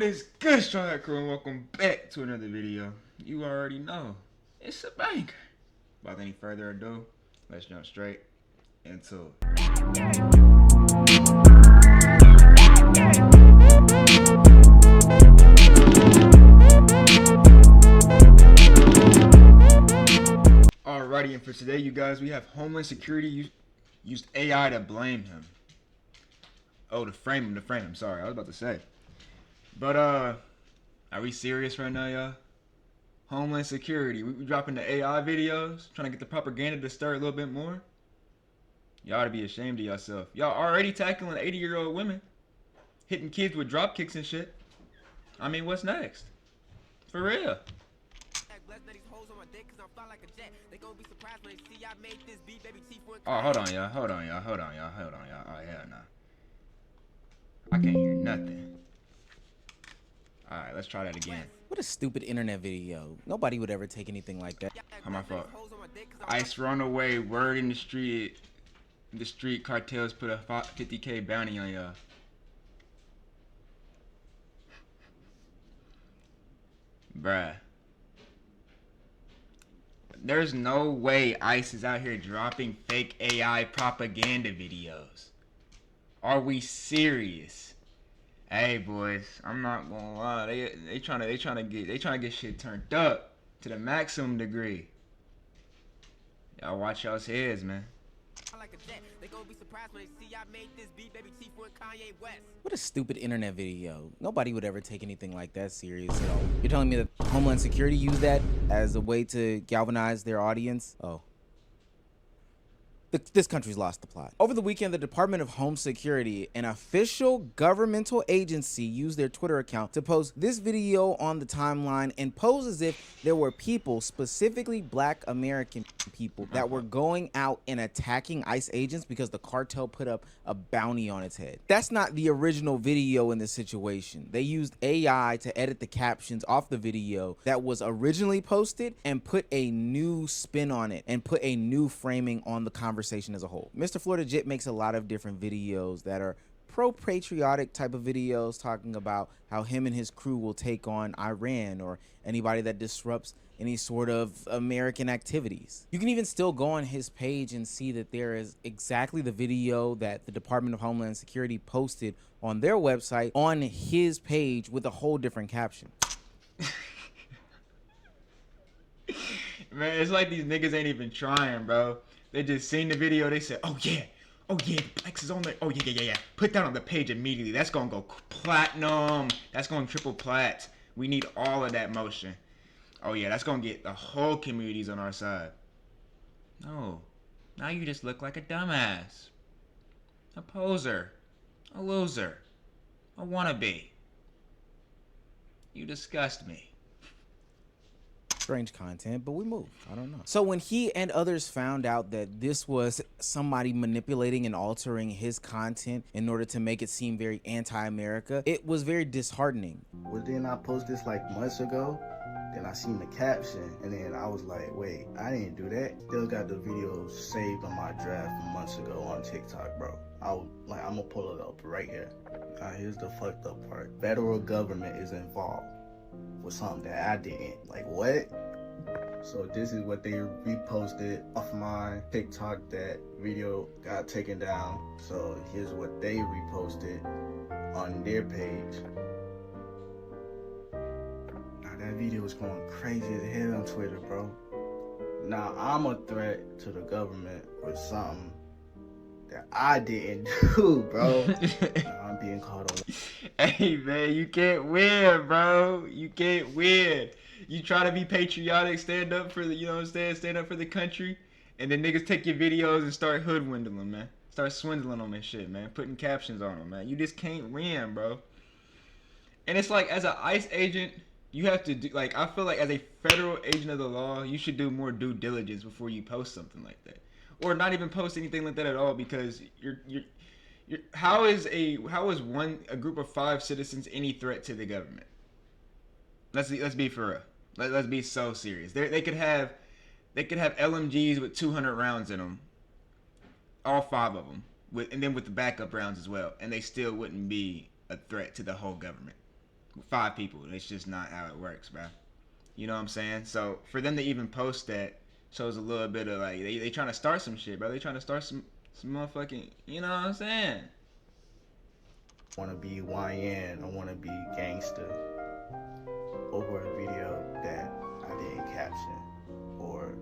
What is good, Straw Hat Crew, and welcome back to another video. You already know, it's a banger. Without any further ado, let's jump straight into it. Alrighty, and for today, you guys, we have Homeland Security used AI to blame him. Oh, to frame him, sorry, I was about to say. But, are we serious right now, y'all? Homeland Security, we dropping the AI videos, trying to get the propaganda to stir a little bit more. Y'all ought to be ashamed of yourself. Y'all already tackling 80-year-old women, hitting kids with drop kicks and shit. I mean, what's next? For real. Oh, hold on, y'all. Oh, hell no. I can't hear nothing. Alright, let's try that again. What a stupid internet video. Nobody would ever take anything like that. How my fault? Ice run away, word in the street. The street cartels put a 50K bounty on y'all. Bruh. There's no way ICE is out here dropping fake AI propaganda videos. Are we serious? Hey boys, I'm not gonna lie. They trying to get shit turned up to the maximum degree. Y'all watch y'all's heads, man. What a stupid internet video. Nobody would ever take anything like that serious at all. You're telling me that Homeland Security used that as a way to galvanize their audience? Oh. This country's lost the plot. Over the weekend, the Department of Home Security, an official governmental agency, used their Twitter account to post this video on the timeline and pose as if there were people, specifically Black American people, that were going out and attacking ICE agents because the cartel put up a bounty on its head. That's not the original video in this situation. They used AI to edit the captions off the video that was originally posted and put a new spin on it and put a new framing on the conversation as a whole. Mr. Florida Jit makes a lot of different videos that are pro-patriotic type of videos, talking about how him and his crew will take on Iran or anybody that disrupts any sort of American activities. You can even still go on his page and see that there is exactly the video that the Department of Homeland Security posted on their website on his page with a whole different caption. Man, it's like these niggas ain't even trying, bro. They just seen the video, they said, oh yeah, the Plex is on there. Oh yeah. Put that on the page immediately. That's gonna go platinum. That's gonna triple plat. We need all of that motion. Oh yeah, that's gonna get the whole communities on our side. No, now you just look like a dumbass. A poser. A loser. A wannabe. You disgust me. Strange content, but we moved. I don't know. So when he and others found out that this was somebody manipulating and altering his content in order to make it seem very anti-America, it was very disheartening. Well, then I posted this like months ago. Then I seen the caption, and then I was like, wait, I didn't do that. Still got the video saved on my draft from months ago on TikTok, bro. I'm gonna pull it up right here. Now, here's the fucked up part. Federal government is involved with something that I didn't. Like, what? So this is what they reposted off my TikTok. That video got taken down. So here's what they reposted on their page. Now that video is going crazy as hell on Twitter, bro. Now I'm a threat to the government for something that I didn't do, bro. Now I'm being called on. Hey man, you can't win, bro. You can't win. You try to be patriotic, stand up for the, you know what I'm saying, stand up for the country, and then niggas take your videos and start hoodwindling them, man. Start swindling them and shit, man. Putting captions on them, man. You just can't win, bro. And it's like, as an ICE agent, you have to do, like, I feel like as a federal agent of the law, you should do more due diligence before you post something like that. Or not even post anything like that at all, because how is a group of 5 citizens any threat to the government? Let's be for real. Let's be so serious. They could have LMGs with 200 rounds in them, all 5 of them, and then with the backup rounds as well, and they still wouldn't be a threat to the whole government. 5 people. It's just not how it works, bro. You know what I'm saying? So for them to even post that shows a little bit of like they trying to start some shit, bro. They trying to start some motherfucking, you know what I'm saying? Want to be YN, I want to be gangster over a video that I didn't caption or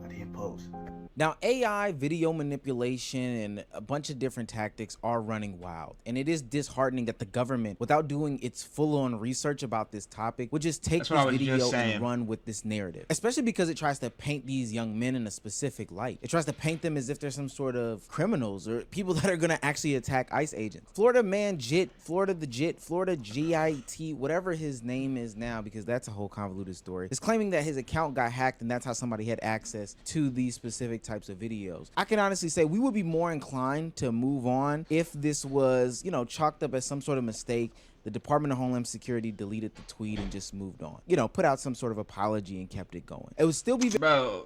I didn't post. Now, AI, video manipulation, and a bunch of different tactics are running wild. And it is disheartening that the government, without doing its full-on research about this topic, would just take this video and run with this narrative. Especially because it tries to paint these young men in a specific light. It tries to paint them as if they're some sort of criminals or people that are going to actually attack ICE agents. Florida man Jit, Florida the Jit, Florida GIT, whatever his name is now, because that's a whole convoluted story, is claiming that his account got hacked and that's how somebody had access to these specific types of videos. I can honestly say we would be more inclined to move on if this was, you know, chalked up as some sort of mistake. The Department of Homeland Security deleted the tweet and just moved on. You know, put out some sort of apology and kept it going. It would still be... Bro,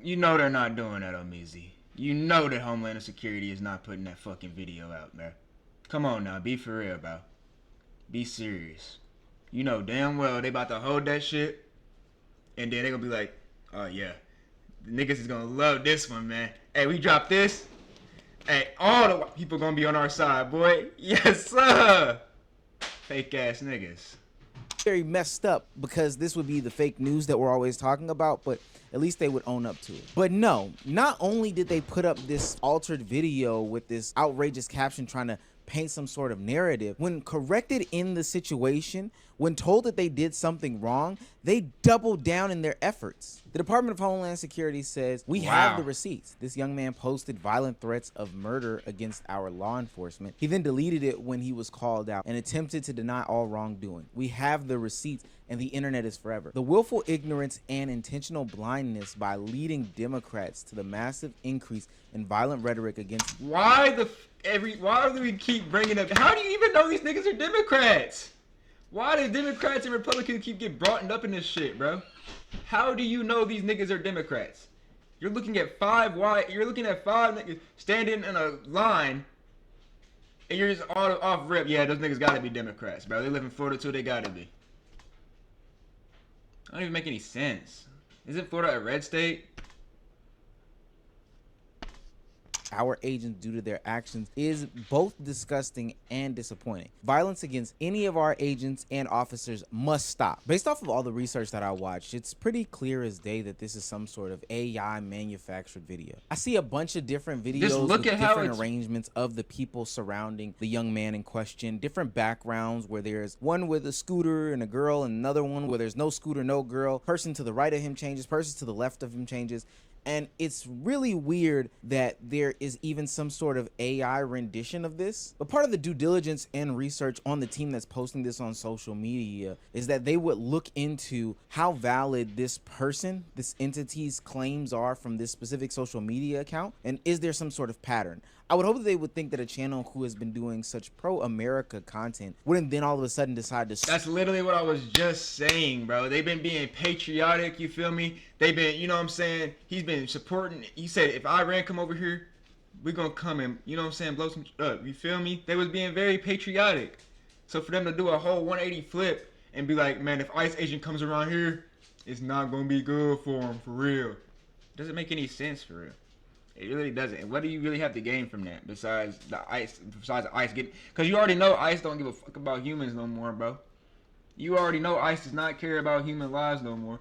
you know they're not doing that, Omizi. You know that Homeland Security is not putting that fucking video out, bro. Come on now, be for real, bro. Be serious. You know damn well they about to hold that shit, and then they gonna be like, oh yeah, the niggas is gonna love this one, man. Hey, we dropped this. Hey, all the white people gonna be on our side, boy. Yes, sir. Fake ass niggas. Very messed up because this would be the fake news that we're always talking about, but at least they would own up to it. But no, not only did they put up this altered video with this outrageous caption trying to paint some sort of narrative, when corrected in the situation, when told that they did something wrong, they doubled down in their efforts. The Department of Homeland Security says, we have the receipts. This young man posted violent threats of murder against our law enforcement. He then deleted it when he was called out and attempted to deny all wrongdoing. We have the receipts and the internet is forever. The willful ignorance and intentional blindness by leading Democrats to the massive increase in violent rhetoric against... Why do we keep bringing up... How do you even know these niggas are Democrats? Why do Democrats and Republicans keep getting brought up in this shit, bro? How do you know these niggas are Democrats? You're looking at five niggas standing in a line, and you're just off rip. Yeah, those niggas gotta be Democrats, bro. They live in Florida too, they gotta be. I don't even make any sense. Isn't Florida a red state? Our agents due to their actions is both disgusting and disappointing. Violence against any of our agents and officers must stop. Based off of all the research that I watched, it's pretty clear as day that this is some sort of AI manufactured video. I see a bunch of different videos with different arrangements of the people surrounding the young man in question, different backgrounds where there's one with a scooter and a girl and another one where there's no scooter, no girl. Person to the right of him changes, person to the left of him changes. And it's really weird that there is even some sort of AI rendition of this. But part of the due diligence and research on the team that's posting this on social media is that they would look into how valid this person, this entity's claims are from this specific social media account. And is there some sort of pattern? I would hope that they would think that a channel who has been doing such pro-America content wouldn't then all of a sudden decide to... That's literally what I was just saying, bro. They've been being patriotic, you feel me? They've been, you know what I'm saying? He's been supporting. He said, if Iran come over here, we're going to come and, you know what I'm saying, blow some up. You feel me? They was being very patriotic. So for them to do a whole 180 flip and be like, man, if ICE agent comes around here, it's not going to be good for him, for real. Doesn't make any sense, for real. It really doesn't. And what do you really have to gain from that besides the ICE getting... Because you already know ICE don't give a fuck about humans no more, bro. You already know ICE does not care about human lives no more.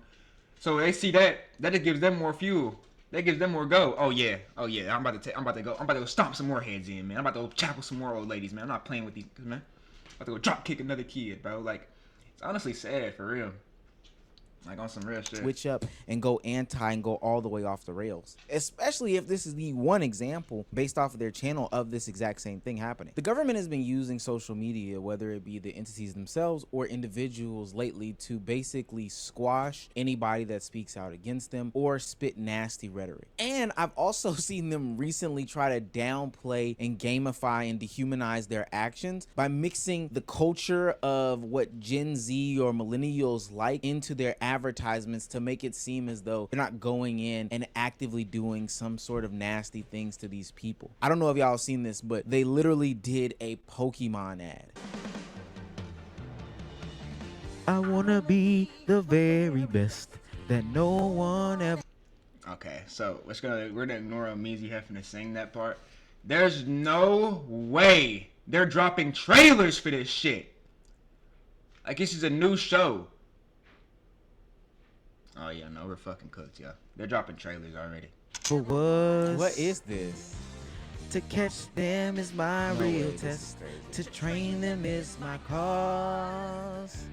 So they see that just gives them more fuel. That gives them more go. Oh yeah, I'm about to go stomp some more heads in, man. I'm about to go chapel some more old ladies, man. I'm not playing with these, man. I'm about to go drop kick another kid, bro. Like, it's honestly sad, for real. Like on some real shit. Switch up and go anti and go all the way off the rails. Especially if this is the one example based off of their channel of this exact same thing happening. The government has been using social media, whether it be the entities themselves or individuals lately, to basically squash anybody that speaks out against them or spit nasty rhetoric. And I've also seen them recently try to downplay and gamify and dehumanize their actions by mixing the culture of what Gen Z or millennials like into their advertisements to make it seem as though they're not going in and actively doing some sort of nasty things to these people. I don't know if y'all have seen this, but they literally did a Pokemon ad. I wanna be the very best that no one ever. Okay, so we're gonna ignore Omizi having to sing that part. There's no way they're dropping trailers for this shit. Like this is a new show. Oh yeah, no, we're fucking cooked, yeah. They're dropping trailers already. For what is this? To catch them is my real test. To train them is my cause.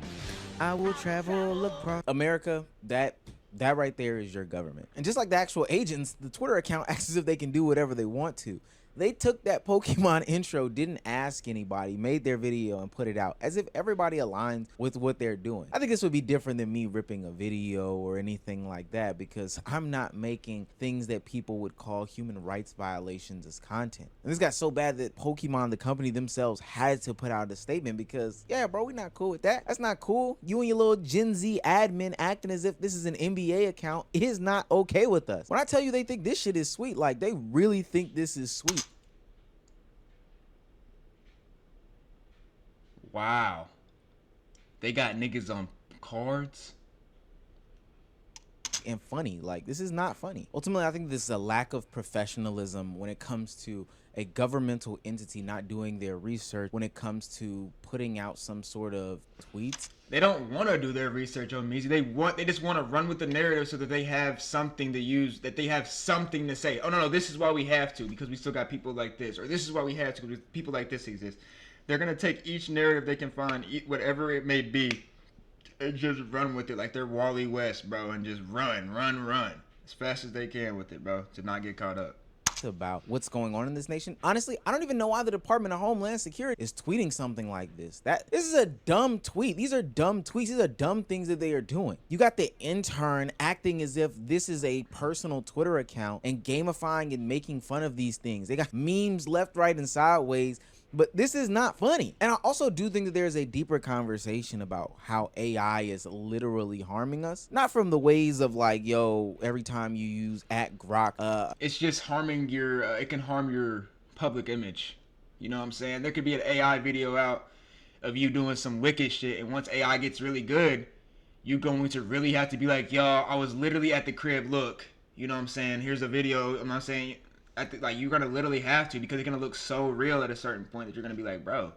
I will travel across America. That right there is your government. And just like the actual agents, the Twitter account acts as if they can do whatever they want to. They took that Pokemon intro, didn't ask anybody, made their video and put it out as if everybody aligns with what they're doing. I think this would be different than me ripping a video or anything like that, because I'm not making things that people would call human rights violations as content. And this got so bad that Pokemon, the company themselves, had to put out a statement because, yeah, bro, we're not cool with that. That's not cool. You and your little Gen Z admin acting as if this is an NBA account is not okay with us. When I tell you they think this shit is sweet, like they really think this is sweet. Wow. They got niggas on cards. And funny, like this is not funny. Ultimately, I think this is a lack of professionalism when it comes to a governmental entity not doing their research when it comes to putting out some sort of tweets. They don't want to do their research on Mizi. They just want to run with the narrative so that they have something to use, that they have something to say. Oh no, this is why we have to, because we still got people like this, or this is why we have to because people like this exist. They're gonna take each narrative they can find, whatever it may be, and just run with it like they're Wally West, bro, and just run as fast as they can with it, bro, to not get caught up. About what's going on in this nation. Honestly, I don't even know why the Department of Homeland Security is tweeting something like this. This is a dumb tweet. These are dumb tweets. These are dumb things that they are doing. You got the intern acting as if this is a personal Twitter account and gamifying and making fun of these things. They got memes left, right, and sideways. But this is not funny. And I also do think that there's a deeper conversation about how AI is literally harming us. Not from the ways of like, yo, every time you use @Grok. It's just harming your, it can harm your public image. You know what I'm saying? There could be an AI video out of you doing some wicked shit. And once AI gets really good, you're going to really have to be like, yo, I was literally at the crib. Look, you know what I'm saying? Here's a video. I'm not saying... like you're gonna literally have to, because it's gonna look so real at a certain point that you're gonna be like, bro,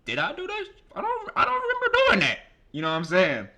did I do that? I don't remember doing that. You know what I'm saying?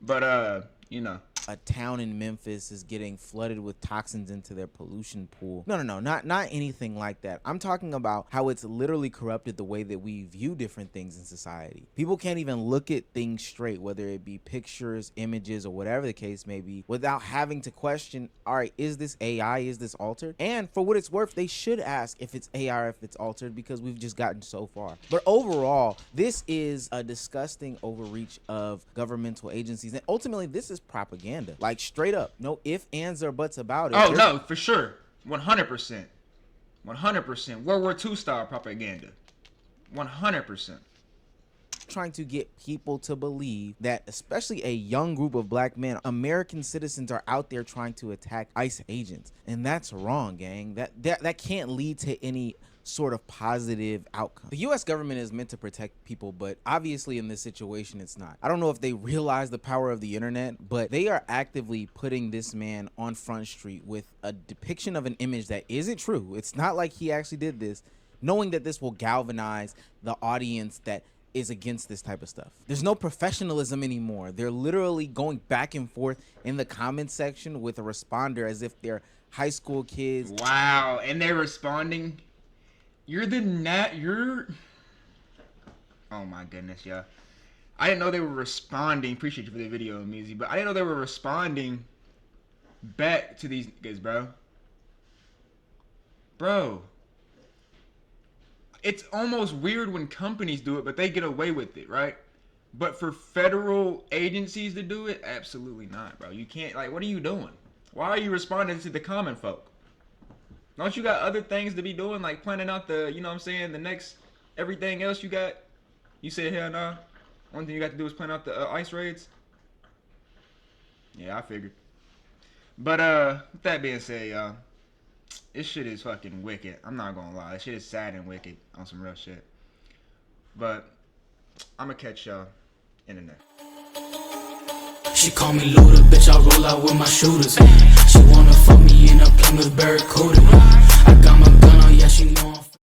But you know, a town in Memphis is getting flooded with toxins into their pollution pool. No, not anything like that. I'm talking about how it's literally corrupted the way that we view different things in society. People can't even look at things straight, whether it be pictures, images, or whatever the case may be, without having to question, all right, is this AI? Is this altered? And for what it's worth, they should ask if it's AI or if it's altered, because we've just gotten so far. But overall, this is a disgusting overreach of governmental agencies. And ultimately, this is propaganda. Like straight up, no ifs, ands, or buts about it. Oh no, for sure, 100%, 100%. World War II style propaganda, 100%. Trying to get people to believe that, especially a young group of black men, American citizens, are out there trying to attack ICE agents, and that's wrong, gang. That can't lead to any sort of positive outcome. The US government is meant to protect people, but obviously in this situation it's not. I don't know if they realize the power of the internet, but they are actively putting this man on Front Street with a depiction of an image that isn't true. It's not like he actually did this, knowing that this will galvanize the audience that is against this type of stuff. There's no professionalism anymore. They're literally going back and forth in the comment section with a responder as if they're high school kids. Wow, and they're responding. You're... Oh my goodness, yeah. I didn't know they were responding. Appreciate you for the video, Mizi, but I didn't know they were responding back to these guys, bro. Bro. It's almost weird when companies do it, but they get away with it, right? But for federal agencies to do it, absolutely not, bro. You can't, like, what are you doing? Why are you responding to the common folk? Don't you got other things to be doing, like planning out the, you know what I'm saying, the next, everything else you got? You said, hell no. One thing you got to do is plan out the ICE raids? Yeah, I figured. But, with that being said, y'all, this shit is fucking wicked. I'm not gonna lie. This shit is sad and wicked on some real shit. But, I'm gonna catch y'all in the next. She call me Luda, bitch, I roll out with my shooters. She wanna fuck me in a Plymouth Barracuda.